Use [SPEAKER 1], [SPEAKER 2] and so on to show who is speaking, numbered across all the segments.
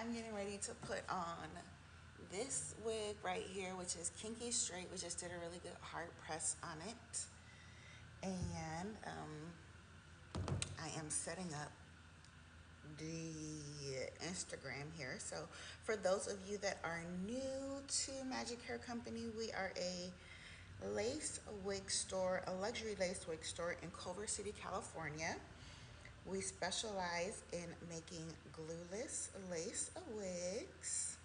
[SPEAKER 1] I'm getting ready to put on this wig right here, which is kinky straight. We just did a really good hard press on it. And I am setting up the Instagram here. So for those of you that are new to Magic Hair Company, we are a lace wig store, a luxury lace wig store in Culver City, California. We specialize in making glueless lace wigs.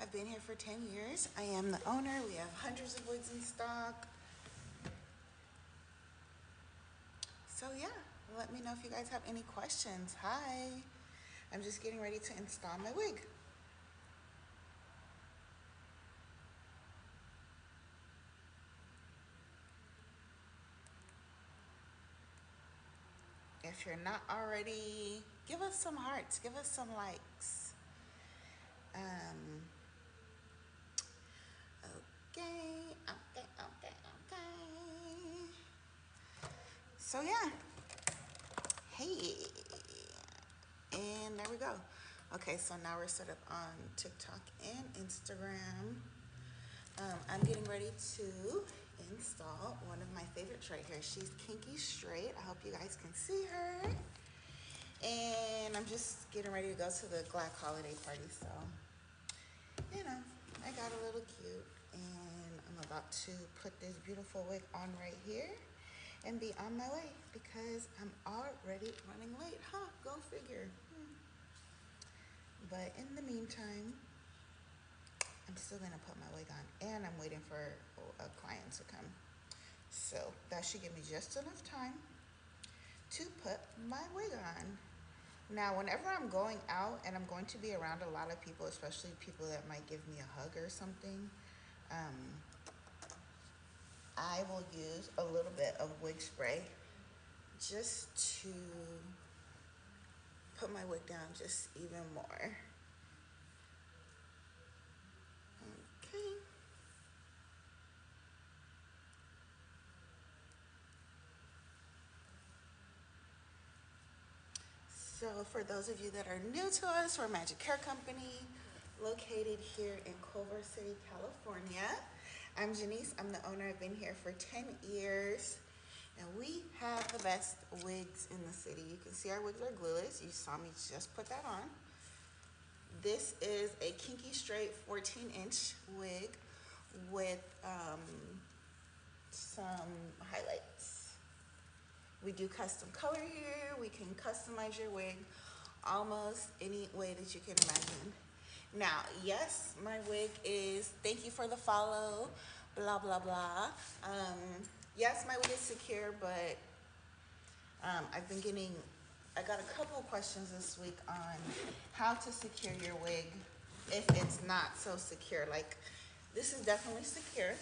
[SPEAKER 1] I've been here for 10 years. I am the owner. We have hundreds of wigs in stock. So yeah, let me know if you guys have any questions. Hi, I'm just getting ready to install my wig. If you're not already, give us some hearts, give us some likes. Okay. So yeah, hey, and there we go. Okay, so now we're set up on TikTok and Instagram. I'm getting ready to install one of my favorites right here. She's kinky straight. I hope you guys can see her. And I'm just getting ready to go to the Black holiday party, so you know, I got a little cute, and I'm about to put this beautiful wig on right here and be on my way because I'm already running late, huh? Go figure. But in the meantime, I'm still gonna put my wig on, and I'm waiting for a client to come. So that should give me just enough time to put my wig on. Now, whenever I'm going out and I'm going to be around a lot of people, especially people that might give me a hug or something, I will use a little bit of wig spray just to put my wig down just even more. Okay. So for those of you that are new to us, we're Magic Hair Company, located here in Culver City, California. I'm Janice, I'm the owner. I've been here for 10 years. And we have the best wigs in the city. You can see our wigs are glueless. You saw me just put that on. This is a kinky straight 14-inch wig with some highlights. We do custom color here. We can customize your wig almost any way that you can imagine. Now, yes, my wig is, thank you for the follow, blah, blah, blah. Yes, my wig is secure, but I got a couple of questions this week on how to secure your wig if it's not so secure. Like, this is definitely secure.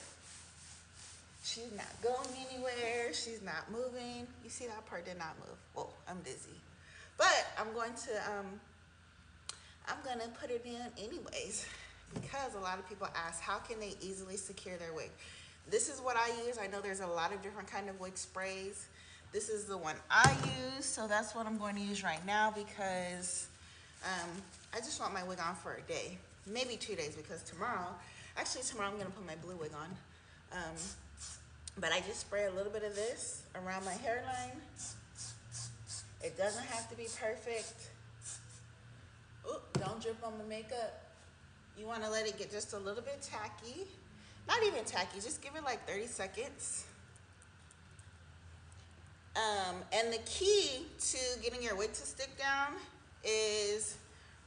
[SPEAKER 1] She's not going anywhere. She's not moving. You see that part did not move. Whoa, I'm dizzy. But I'm gonna put it in anyways because a lot of people ask, how can they easily secure their wig? This is what I use. I know there's a lot of different kind of wig sprays. This is the one I use, so that's what I'm going to use right now because I just want my wig on for a day, maybe 2 days, because tomorrow I'm going to put my blue wig on. But I just spray a little bit of this around my hairline. It doesn't have to be perfect. Ooh, don't drip on the makeup. You want to let it get just a little bit tacky. Not even tacky, just give it like 30 seconds. And the key to getting your wig to stick down is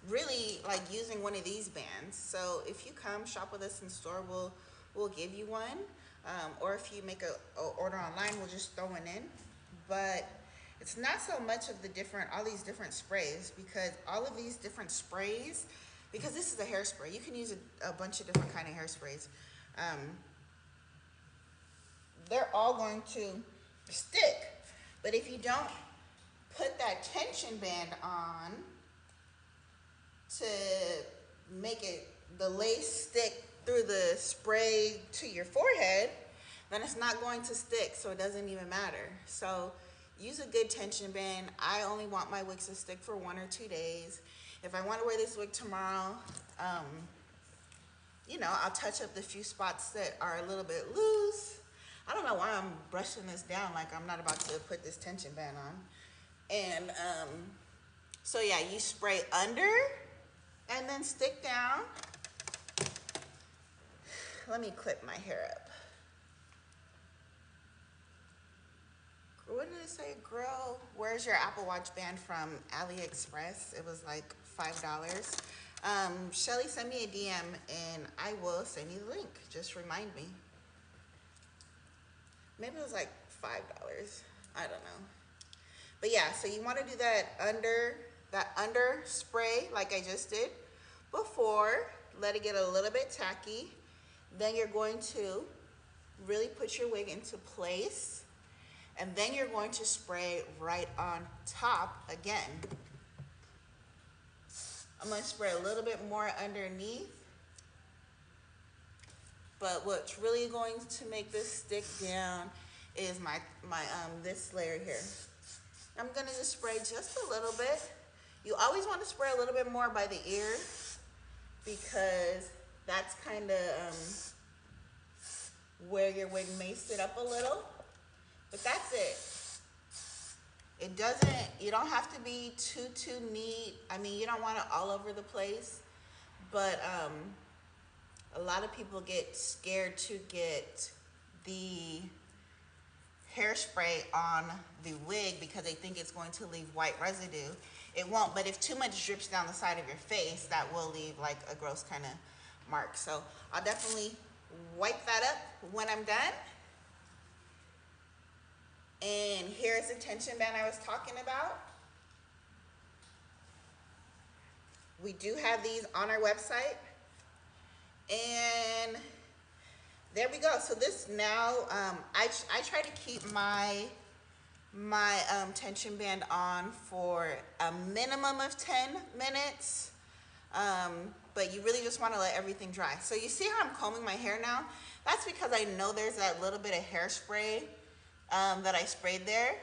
[SPEAKER 1] really like using one of these bands. So if you come shop with us in store, we'll give you one. Or if you make a order online, we'll just throw one in. But it's not so much of all these different sprays, because all of these different sprays, because this is a hairspray, you can use a bunch of different kind of hairsprays. They're all going to stick. But if you don't put that tension band on to make the lace stick through the spray to your forehead, then it's not going to stick, so it doesn't even matter. So use a good tension band. I only want my wigs to stick for 1 or 2 days. if I want to wear this wig tomorrow, you know, I'll touch up the few spots that are a little bit loose. I don't know why I'm brushing this down like I'm not about to put this tension band on. And so yeah, you spray under and then stick down. Let me clip my hair up. What did it say? Girl, where's your Apple Watch band from AliExpress? It was like $5. Shelly, send me a DM and I will send you the link. Just remind me. Maybe it was like $5. I don't know. But yeah, so you want to do that under spray like I just did before. Let it get a little bit tacky. Then you're going to really put your wig into place. And then you're going to spray right on top again. I'm going to spray a little bit more underneath. But what's really going to make this stick down is my this layer here. I'm going to just spray just a little bit. You always want to spray a little bit more by the ear because that's kind of where your wig may sit up a little. But that's it. You don't have to be too neat. I mean, you don't want it all over the place, but a lot of people get scared to get the hairspray on the wig because they think it's going to leave white residue. It won't, but if too much drips down the side of your face, that will leave like a gross kind of mark. So I'll definitely wipe that up when I'm done. And here's the tension band I was talking about. We do have these on our website. And there we go. So this now, I try to keep my tension band on for a minimum of 10 minutes. But you really just want to let everything dry. So you see how I'm combing my hair now? That's because I know there's that little bit of hairspray that I sprayed there,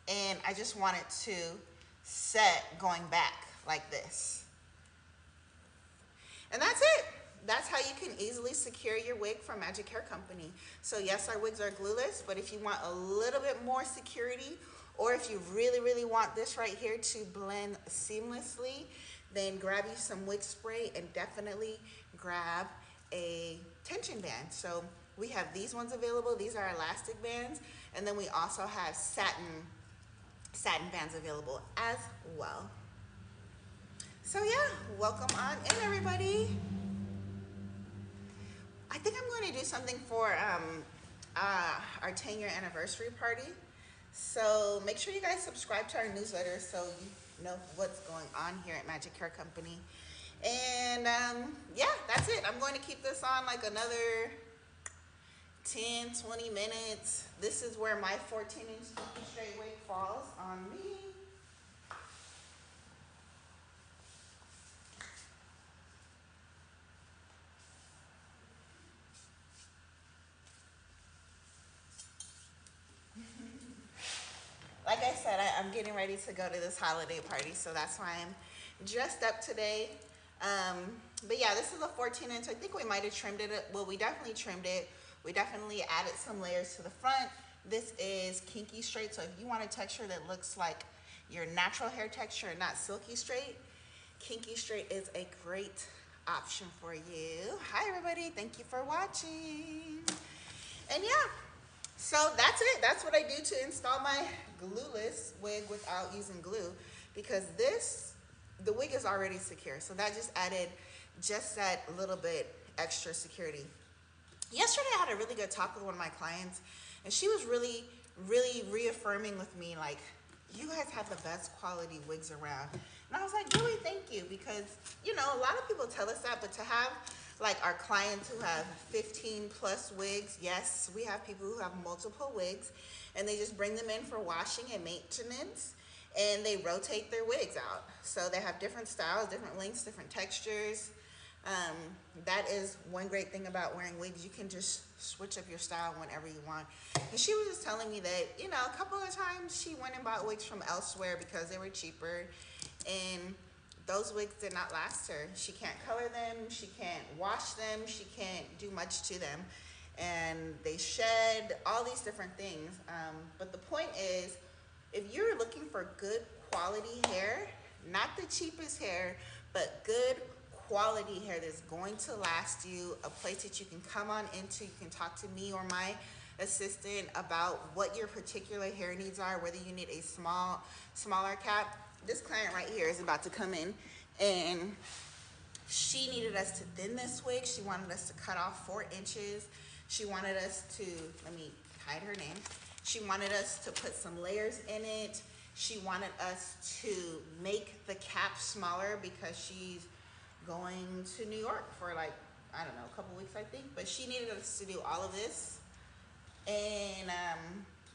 [SPEAKER 1] and I just want it to set going back like this. And that's it. That's how you can easily secure your wig from Magic Hair Company. So yes, our wigs are glueless, but if you want a little bit more security, or if you really want this right here to blend seamlessly, then grab you some wig spray and definitely grab a tension band. So we have these ones available. These are elastic bands. And then we also have satin bands available as well. So yeah, welcome on in everybody. I think I'm going to do something for our 10-year anniversary party. So make sure you guys subscribe to our newsletter so you know what's going on here at Magic Hair Company. And yeah, that's it. I'm going to keep this on like another 10, 20 minutes. This is where my 14-inch straight wig falls on me. Like I said, I'm getting ready to go to this holiday party, so that's why I'm dressed up today. But yeah, this is a 14-inch. I think we might have trimmed it. Well, we definitely trimmed it. We definitely added some layers to the front. This is kinky straight, so if you want a texture that looks like your natural hair texture and not silky straight, kinky straight is a great option for you. Hi everybody, thank you for watching. And yeah, so that's it. That's what I do to install my glueless wig without using glue, because the wig is already secure. So that just added just that little bit extra security. Yesterday I had a really good talk with one of my clients, and she was really reaffirming with me, like, you guys have the best quality wigs around. And I was like, really, thank you, because, you know, a lot of people tell us that, but to have like our clients who have 15 plus wigs, yes, we have people who have multiple wigs, and they just bring them in for washing and maintenance, and they rotate their wigs out. So they have different styles, different lengths, different textures. That is one great thing about wearing wigs. You can just switch up your style whenever you want. And she was just telling me that, you know, a couple of times she went and bought wigs from elsewhere because they were cheaper, and those wigs did not last her. She can't color them, she can't wash them, she can't do much to them. And they shed, all these different things. But the point is, if you're looking for good quality hair, not the cheapest hair, but good quality hair that's going to last you, a place that you can come on into, you can talk to me or my assistant about what your particular hair needs are, whether you need a smaller cap. This client right here is about to come in, and she needed us to thin this wig. She wanted us to cut off 4 inches. She wanted us to, let me hide her name. She wanted us to put some layers in it. She wanted us to make the cap smaller because she's going to New York for like, I don't know, a couple weeks I think. But she needed us to do all of this in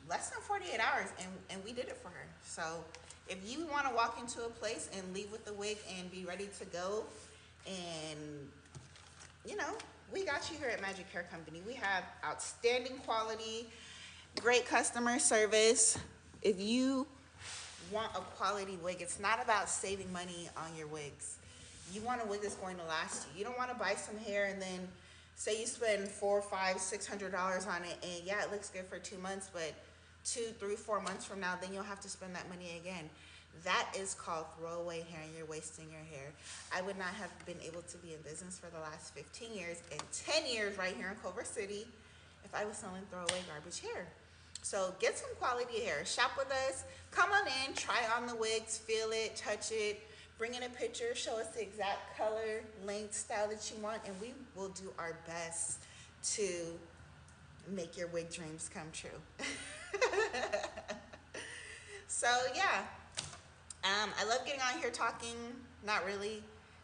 [SPEAKER 1] less than 48 hours, and we did it for her. So if you want to walk into a place and leave with the wig and be ready to go, and you know, we got you here at Magic Hair Company. We have outstanding quality, great customer service. If you want a quality wig, it's not about saving money on your wigs. You want a wig that's going to last you. You don't want to buy some hair and then say you spend $400, $500, $600 on it, and yeah, it looks good for 2 months, but 2, 3, 4 months from now, then you'll have to spend that money again. That is called throwaway hair, and you're wasting your hair. I would not have been able to be in business for the last 15 years and 10 years right here in Culver City if I was selling throwaway garbage hair. So get some quality hair. Shop with us. Come on in. Try on the wigs. Feel it. Touch it. Bring in a picture. Show us the exact color, length, style that you want, and we will do our best to make your wig dreams come true. So yeah. I love getting on here talking, not really,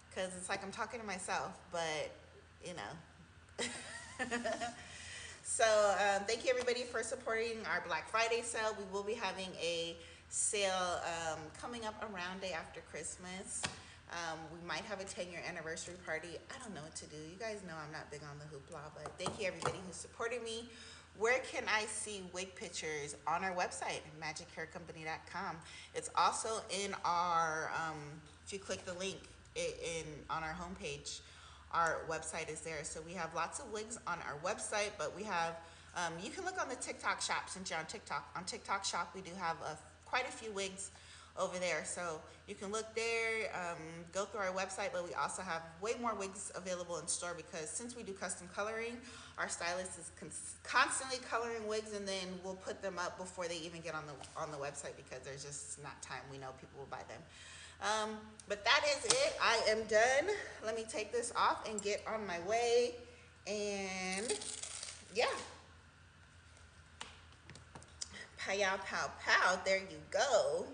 [SPEAKER 1] because it's like I'm talking to myself, but, you know. So thank you everybody for supporting our Black Friday sale. We will be having a sale coming up around day after Christmas. We might have a 10-year anniversary party. I don't know what to do. You guys know I'm not big on the hoopla, but thank you everybody who supported me. Where can I see wig pictures? On our website, magichaircompany.com. It's also in our, if you click the link on our homepage, our website is there. So we have lots of wigs on our website, but we have, you can look on the TikTok shop since you're on TikTok. On TikTok shop, we do have quite a few wigs over there. So you can look there, go through our website, but we also have way more wigs available in store because since we do custom coloring, our stylist is constantly coloring wigs, and then we'll put them up before they even get on the website because there's just not time. We know people will buy them. But that is it. I am done. Let me take this off and get on my way. And yeah. Pow, pow, pow. There you go.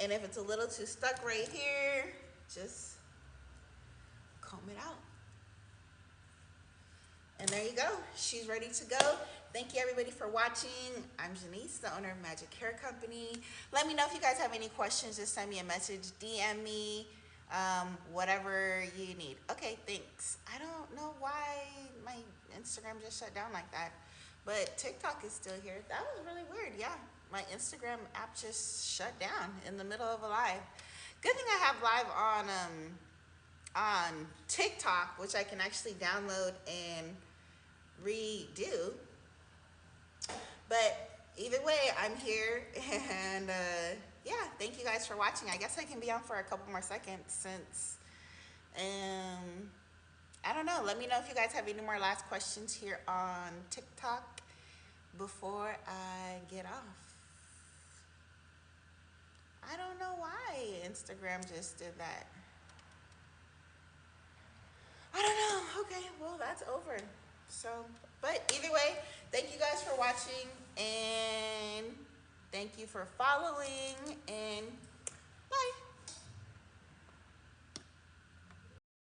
[SPEAKER 1] And if it's a little too stuck right here, just comb it out. And there you go. She's ready to go. Thank you everybody for watching. I'm Janice, the owner of Magic Hair Company. Let me know if you guys have any questions. Just send me a message, DM me, whatever you need. Okay, thanks. I don't know why my Instagram just shut down like that, but TikTok is still here. That was really weird. Yeah, my Instagram app just shut down in the middle of a live. Good thing I have live on TikTok, which I can actually download and redo. But either way, I'm here, and yeah, thank you guys for watching. I guess I can be on for a couple more seconds since, I don't know. Let me know if you guys have any more last questions here on TikTok before I get off. I don't know why Instagram just did that. I don't know. Okay, well, that's over. So, but either way, thank you guys for watching, and thank you for following, and bye.